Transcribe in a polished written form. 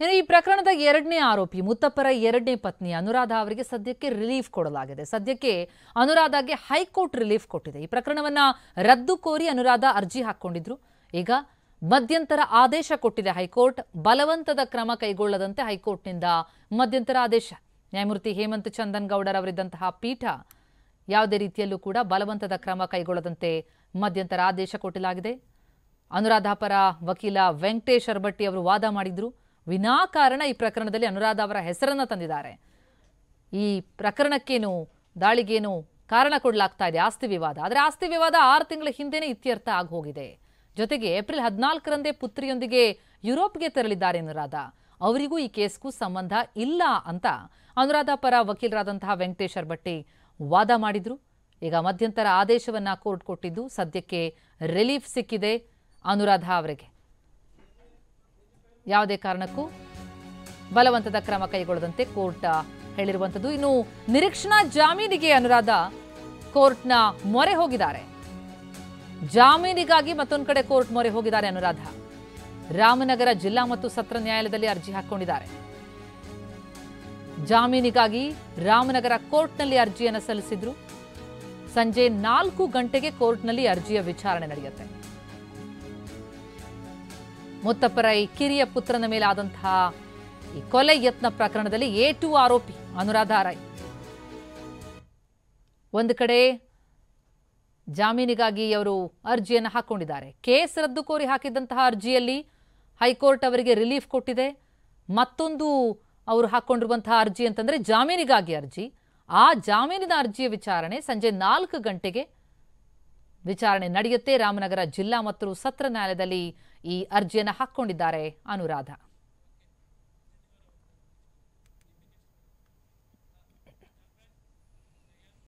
ಇನ್ನು ಈ ಪ್ರಕರಣದ ಎರಡನೇ ಆರೋಪಿ ಮುತ್ತಪ್ಪರ ಎರಡನೇ ಪತ್ನಿ ಅನುರಾಧ ಅವರಿಗೆ ಸದ್ಯಕ್ಕೆ ರಿಲೀಫ್ ಕೊಡಲಾಗಿದೆ. ಸದ್ಯಕ್ಕೆ ಅನುರಾಧಗೆ ಹೈಕೋರ್ಟ್ ರಿಲೀಫ್ ಕೊಟ್ಟಿದೆ. ಈ ಪ್ರಕರಣವನ್ನ ರದ್ದು ಕೋರಿ ಅನುರಾಧ ಅರ್ಜಿ ಹಾಕೊಂಡಿದ್ರು. ಈಗ ಮಧ್ಯಂತರ ಆದೇಶ ಕೊಟ್ಟಿದೆ ಹೈಕೋರ್ಟ್. ಬಲವಂತದ ಕ್ರಮ ಕೈಗೊಳ್ಳದಂತೆ ಹೈಕೋರ್ಟ್ನಿಂದ ಮಧ್ಯಂತರ ಆದೇಶ. ನ್ಯಾಯಮೂರ್ತಿ ಹೇಮಂತ್ ಚಂದನ್ ಗೌಡರ್ ಅವರಿದ್ದಂತಹ ಪೀಠ ಯಾವುದೇ ರೀತಿಯಲ್ಲೂ ಕೂಡ ಬಲವಂತದ ಕ್ರಮ ಕೈಗೊಳ್ಳದಂತೆ ಮಧ್ಯಂತರ ಆದೇಶ ಕೊಟ್ಟಿಲಾಗಿದೆ. ಅನುರಾಧ ಪರ ವಕೀಲ ವೆಂಕಟೇಶ್ ಅರ್ಬಟ್ಟಿ ಅವರು ವಾದ ಮಾಡಿದ್ರು. ವಿನಾಕಾರಣ ಈ ಪ್ರಕರಣದಲ್ಲಿ ಅನುರಾಧ ಅವರ ಹೆಸರನ್ನು ತಂದಿದ್ದಾರೆ. ಈ ಪ್ರಕರಣಕ್ಕೇನು ದಾಳಿಗೇನು ಕಾರಣ ಕೊಡಲಾಗ್ತಾ ಇದೆ ಆಸ್ತಿ ವಿವಾದ. ಆದರೆ ಆಸ್ತಿ ವಿವಾದ 6 ತಿಂಗಳ ಹಿಂದೆನೇ ಇತ್ಯರ್ಥ ಆಗಿ ಹೋಗಿದೆ. ಜೊತೆಗೆ ಏಪ್ರಿಲ್ 14ರಂದೇ ಪುತ್ರಿಯೊಂದಿಗೆ ಯುರೋಪ್ಗೆ ತೆರಳಿದ್ದಾರೆ ಅನುರಾಧ. ಅವರಿಗೂ ಈ ಕೇಸ್ಗೂ ಸಂಬಂಧ ಇಲ್ಲ ಅಂತ ಅನುರಾಧ ಪರ ವಕೀಲರಾದಂತಹ ವೆಂಕಟೇಶ್ ಅರ್ಬಟ್ಟಿ ವಾದ ಮಾಡಿದ್ರು. ಈಗ ಮಧ್ಯಂತರ ಆದೇಶವನ್ನ ಕೋರ್ಟ್ ಕೊಟ್ಟಿದ್ದು ಸದ್ಯಕ್ಕೆ ರಿಲೀಫ್ ಸಿಕ್ಕಿದೆ ಅನುರಾಧ ಅವರಿಗೆ. ಯಾವುದೇ ಕಾರಣಕ್ಕೂ ಬಲವಂತದ ಕ್ರಮ ಕೈಗೊಳ್ಳದಂತೆ ಕೋರ್ಟ್ ಹೇಳಿರುವಂಥದ್ದು. ಇನ್ನು ನಿರೀಕ್ಷಣಾ ಜಾಮೀನಿಗೆ ಅನುರಾಧ ಕೋರ್ಟ್ನ ಮೊರೆ ಹೋಗಿದ್ದಾರೆ. ಜಾಮೀನಿಗಾಗಿ ಮತ್ತೊಂದು ಕಡೆ ಕೋರ್ಟ್ ಮೊರೆ ಹೋಗಿದ್ದಾರೆ ಅನುರಾಧ. ರಾಮನಗರ ಜಿಲ್ಲಾ ಮತ್ತು ಸತ್ರ ನ್ಯಾಯಾಲಯದಲ್ಲಿ ಅರ್ಜಿ ಹಾಕಿಕೊಂಡಿದ್ದಾರೆ. ಜಾಮೀನಿಗಾಗಿ ರಾಮನಗರ ಕೋರ್ಟ್ನಲ್ಲಿ ಅರ್ಜಿಯನ್ನು ಸಲ್ಲಿಸಿದ್ರು. ಸಂಜೆ 4 ಗಂಟೆಗೆ ಕೋರ್ಟ್ನಲ್ಲಿ ಅರ್ಜಿಯ ವಿಚಾರಣೆ ನಡೆಯುತ್ತೆ. ಮುತ್ತಪ್ಪರ ಈ ಕಿರಿಯ ಪುತ್ರನ ಮೇಲೆ ಆದಂತಹ ಈ ಕೊಲೆ ಯತ್ನ ಪ್ರಕರಣದಲ್ಲಿ A2 ಆರೋಪಿ ಅನುರಾಧ ರೈ. ಒಂದು ಕಡೆ ಜಾಮೀನಿಗಾಗಿ ಅವರು ಅರ್ಜಿಯನ್ನು ಹಾಕೊಂಡಿದ್ದಾರೆ. ಕೇಸ್ ರದ್ದು ಕೋರಿ ಹಾಕಿದಂತಹ ಅರ್ಜಿಯಲ್ಲಿ ಹೈಕೋರ್ಟ್ ಅವರಿಗೆ ರಿಲೀಫ್ ಕೊಟ್ಟಿದೆ. ಮತ್ತೊಂದು ಅವರು ಹಾಕೊಂಡಿರುವಂತಹ ಅರ್ಜಿ ಅಂತಂದ್ರೆ ಜಾಮೀನಿಗಾಗಿ ಅರ್ಜಿ. ಆ ಜಾಮೀನಿನ ಅರ್ಜಿಯ ವಿಚಾರಣೆ ಸಂಜೆ 4 ಗಂಟೆಗೆ ವಿಚಾರಣೆ ನಡೆಯುತ್ತೆ. ರಾಮನಗರ ಜಿಲ್ಲಾ ಮತ್ತು ಸತ್ರ ನ್ಯಾಯಾಲಯದಲ್ಲಿ ಈ ಅರ್ಜಿಯನ್ನು ಹಾಕೊಂಡಿದ್ದಾರೆ ಅನುರಾಧ.